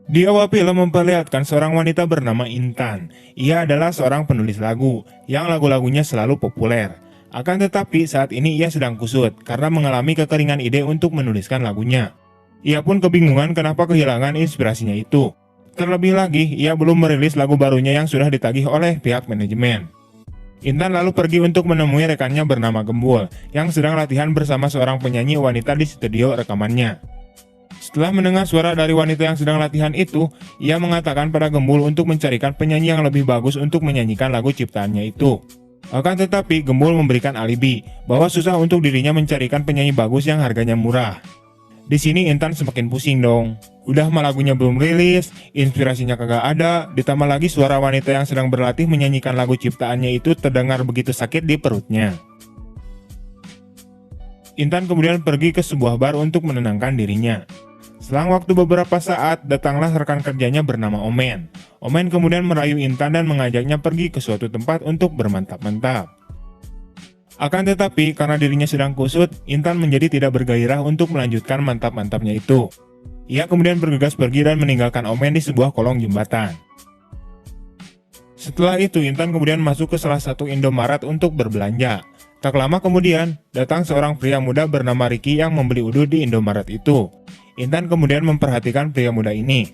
Di awal film memperlihatkan seorang wanita bernama Intan. Ia adalah seorang penulis lagu, yang lagu-lagunya selalu populer. Akan tetapi saat ini ia sedang kusut, karena mengalami kekeringan ide untuk menuliskan lagunya. Ia pun kebingungan kenapa kehilangan inspirasinya itu. Terlebih lagi, ia belum merilis lagu barunya yang sudah ditagih oleh pihak manajemen. Intan lalu pergi untuk menemui rekannya bernama Gembul, yang sedang latihan bersama seorang penyanyi wanita di studio rekamannya. Setelah mendengar suara dari wanita yang sedang latihan itu, ia mengatakan pada Gembul untuk mencarikan penyanyi yang lebih bagus untuk menyanyikan lagu ciptaannya itu. Akan tetapi, Gembul memberikan alibi bahwa susah untuk dirinya mencarikan penyanyi bagus yang harganya murah. Di sini Intan semakin pusing dong. Udah mah lagunya belum rilis, inspirasinya kagak ada, ditambah lagi suara wanita yang sedang berlatih menyanyikan lagu ciptaannya itu terdengar begitu sakit di perutnya. Intan kemudian pergi ke sebuah bar untuk menenangkan dirinya. Selang waktu beberapa saat, datanglah rekan kerjanya bernama Omen. Omen kemudian merayu Intan dan mengajaknya pergi ke suatu tempat untuk bermantap-mantap. Akan tetapi, karena dirinya sedang kusut, Intan menjadi tidak bergairah untuk melanjutkan mantap-mantapnya itu. Ia kemudian bergegas pergi dan meninggalkan Omen di sebuah kolong jembatan. Setelah itu, Intan kemudian masuk ke salah satu Indomaret untuk berbelanja. Tak lama kemudian, datang seorang pria muda bernama Ricky yang membeli udut di Indomaret itu. Intan kemudian memperhatikan pria muda ini.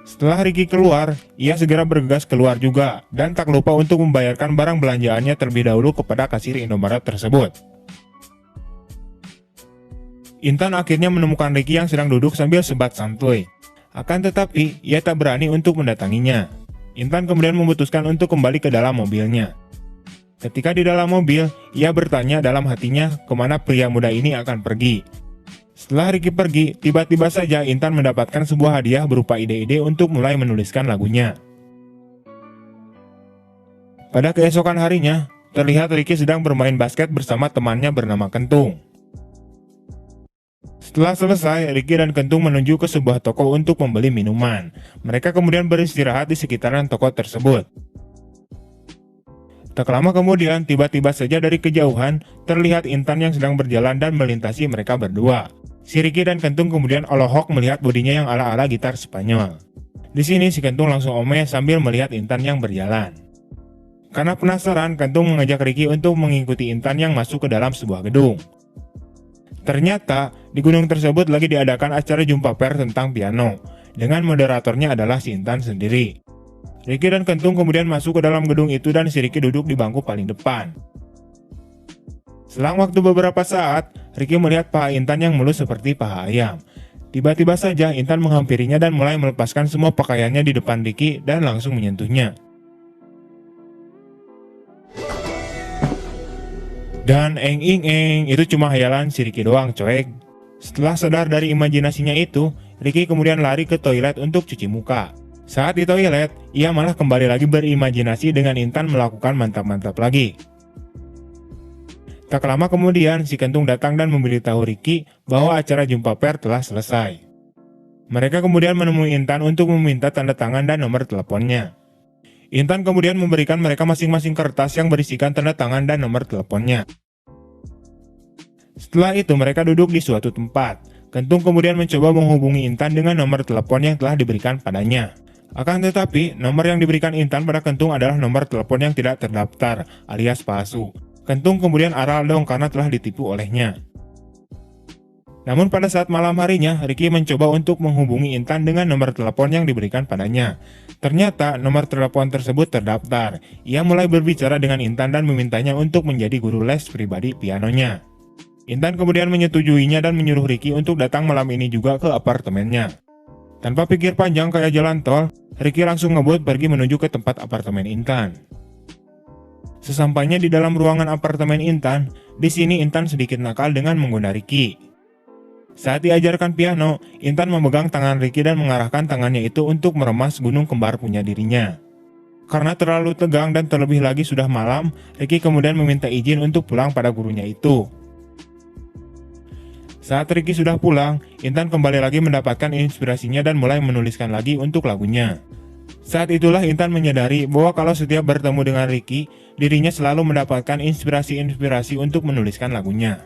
Setelah Ricky keluar, ia segera bergegas keluar juga, dan tak lupa untuk membayarkan barang belanjaannya terlebih dahulu kepada kasir Indomaret tersebut. Intan akhirnya menemukan Ricky yang sedang duduk sambil sebat santuy. Akan tetapi, ia tak berani untuk mendatanginya. Intan kemudian memutuskan untuk kembali ke dalam mobilnya. Ketika di dalam mobil, ia bertanya dalam hatinya kemana pria muda ini akan pergi. Setelah Ricky pergi, tiba-tiba saja Intan mendapatkan sebuah hadiah berupa ide-ide untuk mulai menuliskan lagunya. Pada keesokan harinya, terlihat Ricky sedang bermain basket bersama temannya bernama Kentung. Setelah selesai, Ricky dan Kentung menuju ke sebuah toko untuk membeli minuman. Mereka kemudian beristirahat di sekitaran toko tersebut. Tak lama kemudian, tiba-tiba saja dari kejauhan, terlihat Intan yang sedang berjalan dan melintasi mereka berdua. Si Ricky dan Kentung kemudian olohok melihat bodinya yang ala-ala gitar Spanyol. Di sini si Kentung langsung omeh sambil melihat Intan yang berjalan. Karena penasaran, Kentung mengajak Ricky untuk mengikuti Intan yang masuk ke dalam sebuah gedung. Ternyata, di gunung tersebut lagi diadakan acara jumpa pers tentang piano, dengan moderatornya adalah si Intan sendiri. Ricky dan Kentung kemudian masuk ke dalam gedung itu dan si Ricky duduk di bangku paling depan. Selang waktu beberapa saat, Ricky melihat paha Intan yang mulus seperti paha ayam. Tiba-tiba saja Intan menghampirinya dan mulai melepaskan semua pakaiannya di depan Ricky dan langsung menyentuhnya. Dan eng itu cuma hayalan si Ricky doang coek. Setelah sadar dari imajinasinya itu, Ricky kemudian lari ke toilet untuk cuci muka. Saat di toilet, ia malah kembali lagi berimajinasi dengan Intan melakukan mantap-mantap lagi. Tak lama kemudian, si Kentung datang dan memberitahu Ricky bahwa acara jumpa pers telah selesai. Mereka kemudian menemui Intan untuk meminta tanda tangan dan nomor teleponnya. Intan kemudian memberikan mereka masing-masing kertas yang berisikan tanda tangan dan nomor teleponnya. Setelah itu mereka duduk di suatu tempat. Kentung kemudian mencoba menghubungi Intan dengan nomor telepon yang telah diberikan padanya. Akan tetapi, nomor yang diberikan Intan pada Kentung adalah nomor telepon yang tidak terdaftar, alias palsu. Kentung kemudian aral dong karena telah ditipu olehnya. Namun pada saat malam harinya, Ricky mencoba untuk menghubungi Intan dengan nomor telepon yang diberikan padanya. Ternyata nomor telepon tersebut terdaftar. Ia mulai berbicara dengan Intan dan memintanya untuk menjadi guru les pribadi pianonya. Intan kemudian menyetujuinya dan menyuruh Ricky untuk datang malam ini juga ke apartemennya. Tanpa pikir panjang kayak jalan tol, Ricky langsung ngebut pergi menuju ke tempat apartemen Intan. Sesampainya di dalam ruangan apartemen Intan, di sini Intan sedikit nakal dengan menggoda Ricky. Saat diajarkan piano, Intan memegang tangan Ricky dan mengarahkan tangannya itu untuk meremas gunung kembar punya dirinya. Karena terlalu tegang dan terlebih lagi sudah malam, Ricky kemudian meminta izin untuk pulang pada gurunya itu. Saat Ricky sudah pulang, Intan kembali lagi mendapatkan inspirasinya dan mulai menuliskan lagi untuk lagunya. Saat itulah Intan menyadari bahwa kalau setiap bertemu dengan Ricky, dirinya selalu mendapatkan inspirasi-inspirasi untuk menuliskan lagunya.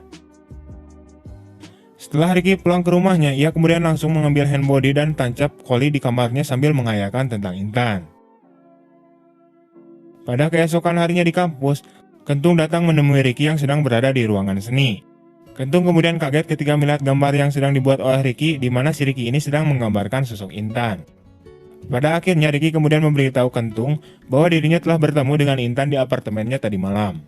Setelah Ricky pulang ke rumahnya, ia kemudian langsung mengambil handbody dan tancap Koli di kamarnya sambil mengayakan tentang Intan. Pada keesokan harinya di kampus, Kentung datang menemui Ricky yang sedang berada di ruangan seni. Kentung kemudian kaget ketika melihat gambar yang sedang dibuat oleh Ricky, di mana si Ricky ini sedang menggambarkan sosok Intan. Pada akhirnya Ricky kemudian memberitahu Kentung bahwa dirinya telah bertemu dengan Intan di apartemennya tadi malam.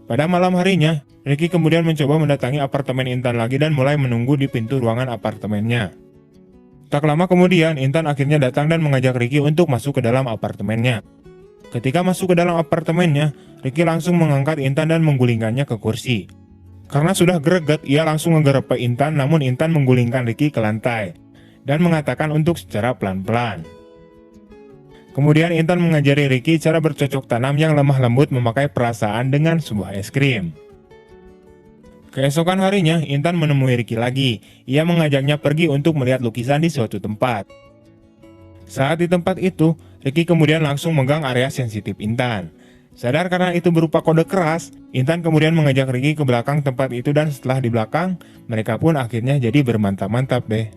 Pada malam harinya, Ricky kemudian mencoba mendatangi apartemen Intan lagi dan mulai menunggu di pintu ruangan apartemennya. Tak lama kemudian, Intan akhirnya datang dan mengajak Ricky untuk masuk ke dalam apartemennya. Ketika masuk ke dalam apartemennya, Ricky langsung mengangkat Intan dan menggulingkannya ke kursi. Karena sudah greget, ia langsung ngegerepe Intan, namun Intan menggulingkan Ricky ke lantai dan mengatakan untuk secara pelan-pelan. Kemudian Intan mengajari Ricky cara bercocok tanam yang lemah lembut memakai perasaan dengan sebuah es krim. Keesokan harinya, Intan menemui Ricky lagi. Ia mengajaknya pergi untuk melihat lukisan di suatu tempat. Saat di tempat itu, Ricky kemudian langsung megang area sensitif Intan. Sadar karena itu berupa kode keras, Intan kemudian mengajak Ricky ke belakang tempat itu dan setelah di belakang, mereka pun akhirnya jadi bermantap-mantap deh.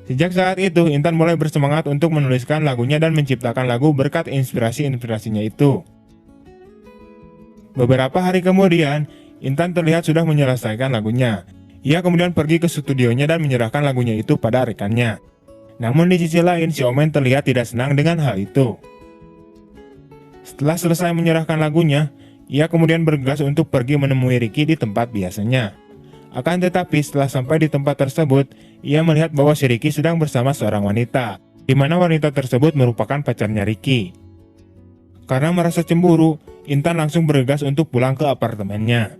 Sejak saat itu, Intan mulai bersemangat untuk menuliskan lagunya dan menciptakan lagu berkat inspirasi-inspirasinya itu. Beberapa hari kemudian, Intan terlihat sudah menyelesaikan lagunya. Ia kemudian pergi ke studionya dan menyerahkan lagunya itu pada rekannya. Namun di sisi lain, si Omen terlihat tidak senang dengan hal itu. Setelah selesai menyerahkan lagunya, ia kemudian bergegas untuk pergi menemui Ricky di tempat biasanya. Akan tetapi setelah sampai di tempat tersebut, ia melihat bahwa si Ricky sedang bersama seorang wanita, di mana wanita tersebut merupakan pacarnya Ricky. Karena merasa cemburu, Intan langsung bergegas untuk pulang ke apartemennya.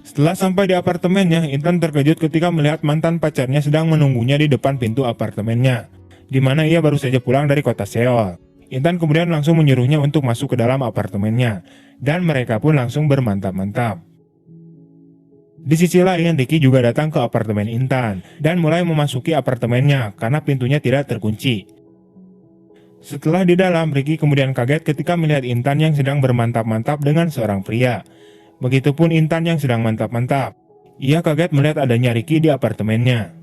Setelah sampai di apartemennya, Intan terkejut ketika melihat mantan pacarnya sedang menunggunya di depan pintu apartemennya, di mana ia baru saja pulang dari kota Seoul. Intan kemudian langsung menyuruhnya untuk masuk ke dalam apartemennya, dan mereka pun langsung bermantap-mantap. Di sisi lain, Ricky juga datang ke apartemen Intan dan mulai memasuki apartemennya karena pintunya tidak terkunci. Setelah di dalam, Ricky kemudian kaget ketika melihat Intan yang sedang bermantap-mantap dengan seorang pria. Begitupun Intan yang sedang mantap-mantap. Ia kaget melihat adanya Ricky di apartemennya.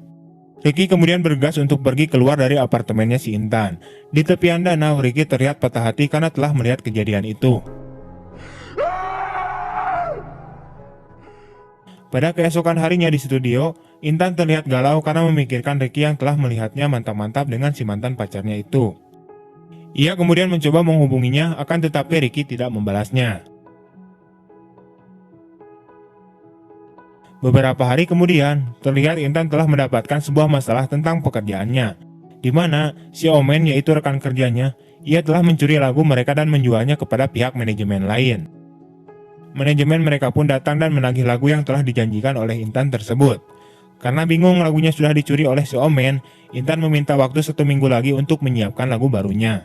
Ricky kemudian bergegas untuk pergi keluar dari apartemennya si Intan. Di tepian danau, Ricky terlihat patah hati karena telah melihat kejadian itu. Pada keesokan harinya di studio, Intan terlihat galau karena memikirkan Ricky yang telah melihatnya mantap-mantap dengan si mantan pacarnya itu. Ia kemudian mencoba menghubunginya, akan tetapi Ricky tidak membalasnya. Beberapa hari kemudian, terlihat Intan telah mendapatkan sebuah masalah tentang pekerjaannya, di mana si Omen yaitu rekan kerjanya, ia telah mencuri lagu mereka dan menjualnya kepada pihak manajemen lain. Manajemen mereka pun datang dan menagih lagu yang telah dijanjikan oleh Intan tersebut. Karena bingung lagunya sudah dicuri oleh si Omen, Intan meminta waktu 1 minggu lagi untuk menyiapkan lagu barunya.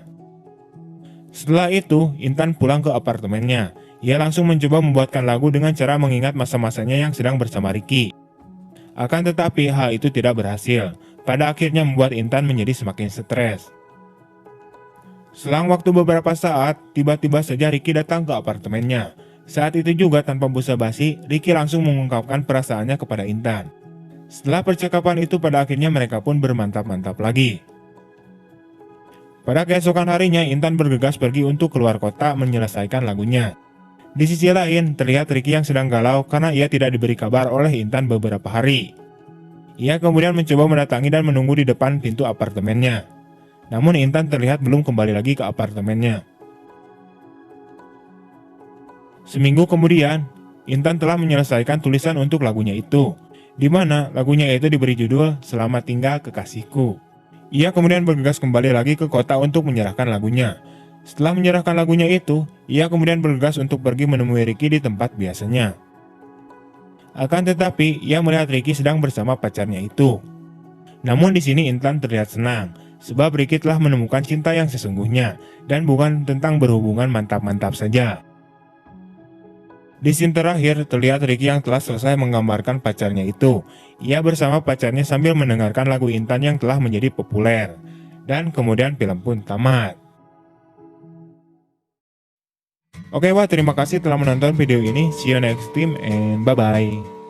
Setelah itu, Intan pulang ke apartemennya. Ia langsung mencoba membuatkan lagu dengan cara mengingat masa-masanya yang sedang bersama Ricky. Akan tetapi hal itu tidak berhasil. Pada akhirnya membuat Intan menjadi semakin stres. Selang waktu beberapa saat, tiba-tiba saja Ricky datang ke apartemennya. Saat itu juga tanpa basa-basi, Ricky langsung mengungkapkan perasaannya kepada Intan. Setelah percakapan itu pada akhirnya mereka pun bermantap-mantap lagi. Pada keesokan harinya, Intan bergegas pergi untuk keluar kota menyelesaikan lagunya. Di sisi lain, terlihat Ricky yang sedang galau karena ia tidak diberi kabar oleh Intan beberapa hari. Ia kemudian mencoba mendatangi dan menunggu di depan pintu apartemennya. Namun Intan terlihat belum kembali lagi ke apartemennya. Seminggu kemudian, Intan telah menyelesaikan tulisan untuk lagunya itu, di mana lagunya itu diberi judul Selamat Tinggal Kekasihku. Ia kemudian bergegas kembali lagi ke kota untuk menyerahkan lagunya. Setelah menyerahkan lagunya itu, ia kemudian bergegas untuk pergi menemui Ricky di tempat biasanya. Akan tetapi, ia melihat Ricky sedang bersama pacarnya itu. Namun di sini Intan terlihat senang, sebab Ricky telah menemukan cinta yang sesungguhnya, dan bukan tentang berhubungan mantap-mantap saja. Di scene terakhir, terlihat Ricky yang telah selesai menggambarkan pacarnya itu. Ia bersama pacarnya sambil mendengarkan lagu Intan yang telah menjadi populer. Dan kemudian film pun tamat. Oke, wah terima kasih telah menonton video ini. See you next time and bye-bye.